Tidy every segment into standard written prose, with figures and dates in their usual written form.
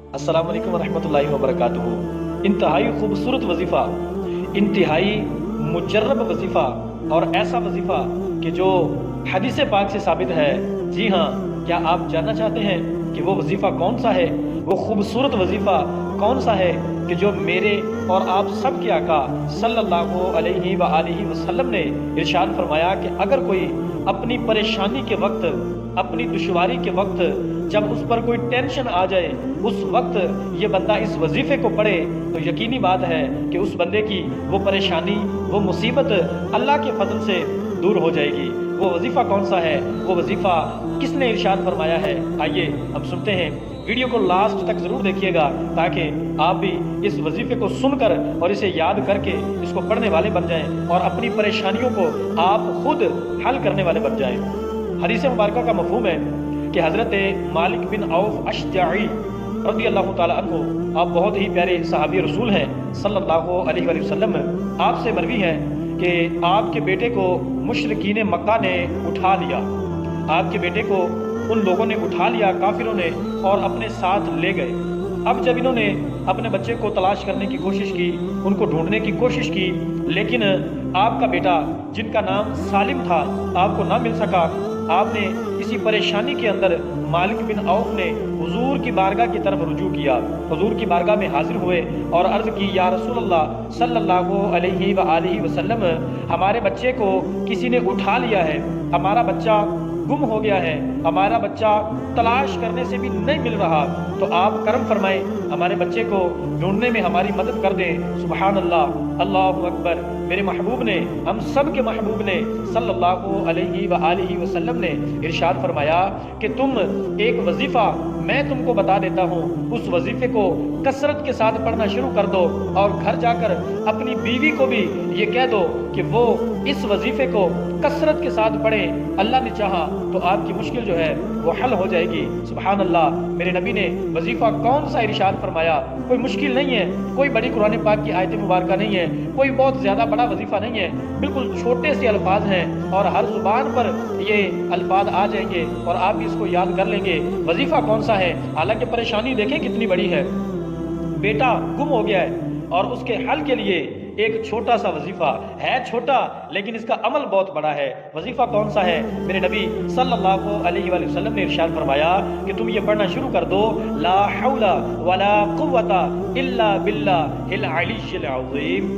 अस्सलाम वालेकुम रहमतुल्लाहि व बरकातुहू। इंतहाई खूबसूरत वजीफ़ा, इंतहाई मुजर्रब वजीफ़ा और ऐसा वजीफ़ा कि जो हदीस पाक से साबित है। जी हाँ, क्या आप जानना चाहते हैं कि वो वजीफ़ा कौन सा है? वो खूबसूरत वजीफ़ा कौन सा है कि जो मेरे और आप सब के आका सल्लल्लाहु अलैहि व आलिहि वसल्लम ने इरशाद फरमाया कि अगर कोई अपनी परेशानी के वक्त, अपनी दुश्वारी के वक्त, जब उस पर कोई टेंशन आ जाए, उस वक्त ये बंदा इस वजीफ़े को पढ़े तो यकीनी बात है कि उस बंदे की वो परेशानी, वो मुसीबत अल्लाह के फजल से दूर हो जाएगी। वो वजीफ़ा कौन सा है? वो वजीफ़ा किसने इरशाद फरमाया है? आइए हम सुनते हैं। वीडियो को लास्ट तक ज़रूर देखिएगा ताकि आप भी इस वजीफ़े को सुनकर और इसे याद करके इसको पढ़ने वाले बन जाएं और अपनी परेशानियों को आप खुद हल करने वाले बन जाएं। हदीस मुबारका का मफ़हूम है कि हज़रत मालिक बिन औफ अशजाई रज़ी अल्लाह ताला अन्हु, आप बहुत ही प्यारे सहाबी रसूल हैं सल्लल्लाहु अलैहि वसल्लम। आपसे मरवी है कि आपके बेटे को मुशरिकीन मक्का ने उठा लिया। आपके बेटे को उन लोगों ने उठा लिया, काफिरों ने, और अपने साथ ले गए। अब जब इन्होंने अपने बच्चे को तलाश करने की कोशिश की, उनको ढूंढने की कोशिश की, लेकिन आपका बेटा जिनका नाम सालिम था आपको ना मिल सका। आपने इसी परेशानी के अंदर मालिक बिन औफ ने हुजूर की बारगाह की तरफ रुजू किया। हुजूर की बारगाह में हाजिर हुए और अर्ज़ की, या रसूल अल्लाह सल्लल्लाहु अलैहि व आलिहि वसल्लम, हमारे बच्चे को किसी ने उठा लिया है, हमारा बच्चा गुम हो गया है, हमारा बच्चा तलाश करने से भी नहीं मिल रहा, तो आप करम फरमाएं, हमारे बच्चे को ढूंढने में हमारी मदद कर दें। सुबहान अल्लाह, अल्लाहु अकबर। मेरे महबूब ने, हम सब के महबूब ने सल्लल्लाहु अलैहि व आलिहि वसल्लम ने इरशाद फरमाया कि तुम एक वजीफ़ा मैं तुमको बता देता हूँ, उस वजीफ़े को कसरत के साथ पढ़ना शुरू कर दो और घर जाकर अपनी बीवी को भी ये कह दो कि वो इस वजीफ़े को कसरत के साथ पढ़े। अल्लाह ने चाहा तो आपकी मुश्किल जो है वो हल हो जाएगी। सुभान अल्लाह। मेरे नबी ने वजीफ़ा कौन सा इरशाद फरमाया? कोई मुश्किल नहीं है, कोई बड़ी कुरान पाक की आयत मुबारक नहीं है, कोई बहुत ज़्यादा बड़ा वजीफ़ा नहीं है, बिल्कुल छोटे से अल्फाज हैं और हर ज़ुबान पर ये अल्फाज आ जाएंगे और आप भी इसको याद कर लेंगे। वजीफ़ा कौन सा है? हालांकि परेशानी देखें कितनी बड़ी है। बेटा गुम हो गया है और उसके हल के लिए एक छोटा सा वजीफ़ा है, छोटा लेकिन इसका अमल बहुत बड़ा है। वजीफ़ा कौन सा है? मेरे नबी सल्लल्लाहु अलैहि वसल्लम ने इरशाद फरमाया कि तुम ये पढ़ना शुरू कर दो, ला हौला वला कुव्वता इल्ला बिल्लाहिल अलीय्यिल अज़ीम।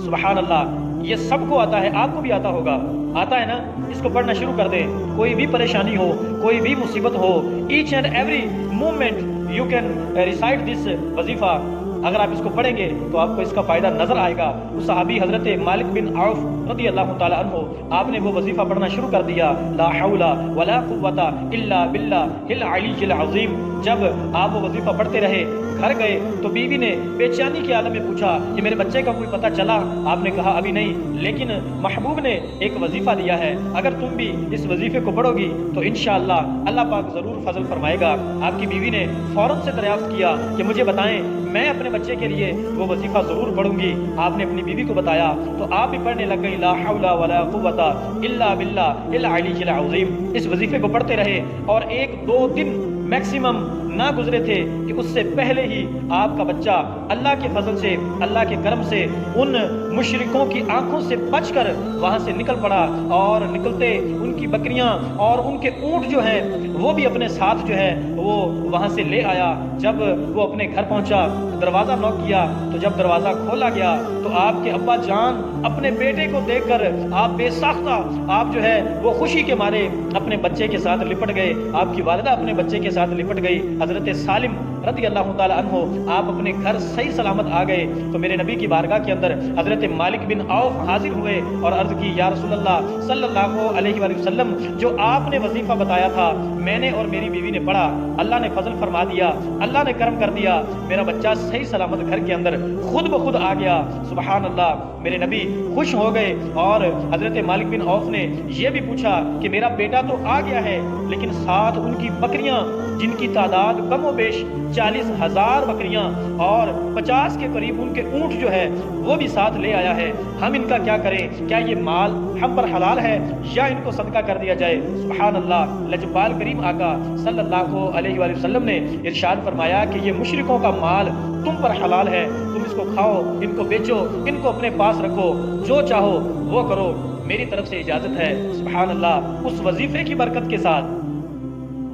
सुभान अल्लाह। ये सबको आता है, आपको भी आता होगा, आता है ना? इसको पढ़ना शुरू कर दें। कोई भी परेशानी हो, कोई भी मुसीबत हो, each and every moment you can recite this वजीफ़ा। अगर आप इसको पढ़ेंगे तो आपको इसका फ़ायदा नज़र आएगा। उस सहाबी हज़रत मालिक बिन औफ रज़ी अल्लाह ताला अन्हु, आपने वो वजीफ़ा पढ़ना शुरू कर दिया, ला हौला वला कुव्वता इल्ला बिल्लाहिल अलीय्यिल अज़ीम। जब आप वो वजीफ़ा पढ़ते रहे, घर गए तो बीवी ने बेचैनी के आलम में पूछा कि मेरे बच्चे का कोई पता चला? आपने कहा अभी नहीं, लेकिन महबूब ने एक वजीफ़ा दिया है, अगर तुम भी इस वजीफ़े को पढ़ोगी तो इंशाअल्लाह अल्लाह पाक ज़रूर फजल फरमाएगा। आपकी बीवी ने फ़ौरन से दरियाफ्त किया कि मुझे बताएं, मैं अपने बच्चे के लिए वो वजीफ़ा ज़रूर पढ़ूंगी। आपने अपनी बीवी को बताया तो आप भी पढ़ने लग गई, ला हौला वला कुव्वता इल्ला बिल्लाहिल अलीय्यिल अज़ीम। इस वजीफ़े को पढ़ते रहे और 1-2 दिन मैक्सिमम ना गुजरे थे कि उससे पहले ही आपका बच्चा अल्लाह के फजल से, अल्लाह के करम से उन मुशरिकों की आंखों से बचकर वहां से निकल पड़ा और निकलते उनकी बकरियां और उनके ऊंट जो हैं वो भी अपने साथ जो है वो वहां से ले आया। जब वो अपने घर पहुंचा, दरवाज़ा नॉक किया, तो जब दरवाज़ा खोला गया तो आपके अब्बा जान अपने बेटे को देखकर आप बेसाख्ता, आप जो है वो खुशी के मारे अपने बच्चे के साथ लिपट गए। आपकी वालिदा अपने बच्चे के साथ लिपट गई। हज़रत सालिम रज़ी अल्लाह ताला अन्हु, आप अपने घर सही सलामत आ गए तो मेरे नबी की बारगाह के अंदर हज़रत मालिक बिन औफ हाजिर हुए और अर्ज़ की, या रसूल अल्लाह सल्लल्लाहु अलैहि वसल्लम, जो आपने वजीफ़ा बताया था मैंने और मेरी बीवी ने पढ़ा, अल्लाह ने फजल फरमा दिया, अल्लाह ने करम कर दिया, मेरा बच्चा सही सलामत घर के अंदर खुद ब खुद आ गया। सुबहान अल्लाह। मेरे नबी खुश हो गए और हज़रत मालिक बिन औफ ने यह भी पूछा कि मेरा बेटा तो आ गया है, लेकिन साथ उनकी बकरियां जिनकी तादाद कम व बेश 40,000 بکریاں اور 50 کے قریب ان کے اونٹ جو ہے وہ بھی ساتھ لے آیا ہے، ہم ان کا کیا کریں؟ کیا یہ مال ہم پر حلال ہے یا ان کو صدقہ کر دیا جائے؟ سبحان اللہ، لجپال کریم آقا صلی اللہ علیہ وآلہ وسلم نے ارشاد فرمایا کہ یہ مشرکوں کا مال تم پر حلال ہے، تم اس کو کھاؤ، ان کو بیچو، ان کو اپنے پاس رکھو، جو چاہو وہ کرو، میری طرف سے اجازت ہے۔ سبحان اللہ، اس وظیفے کی برکت کے ساتھ،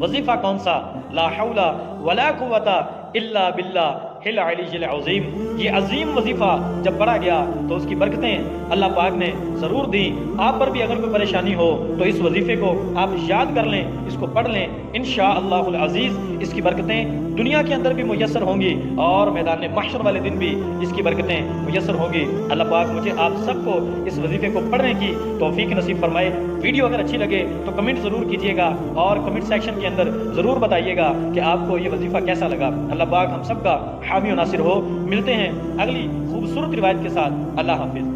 وظیفہ کون سا؟ لا حول ولا قوت الا باللہ العلی العظیم، یہ عظیم وظیفہ جب پڑھا گیا تو اس کی برکتیں اللہ پاک نے ضرور دی۔ آپ پر بھی اگر کوئی پریشانی ہو تو اس وظیفے کو آپ یاد کر لیں، اس کو پڑھ لیں، انشاءاللہ العزیز اس کی برکتیں دنیا کے اندر بھی میسر ہوں گی اور میدان محشر والے دن بھی اس کی برکتیں میسر ہوں گی۔ اللہ پاک مجھے آپ سب کو اس وظیفے کو پڑھنے کی توفیق نصیب فرمائے۔ ویڈیو اگر اچھی لگے تو کمنٹ ضرور کیجیے گا اور کمنٹ سیکشن کے اندر ضرور بتائیے گا کہ آپ کو یہ وظیفہ کیسا لگا۔ اللہ پاک ہم سب کا حامی و ناصر ہو۔ ملتے ہیں اگلی خوبصورت روایت کے ساتھ۔ اللہ حافظ۔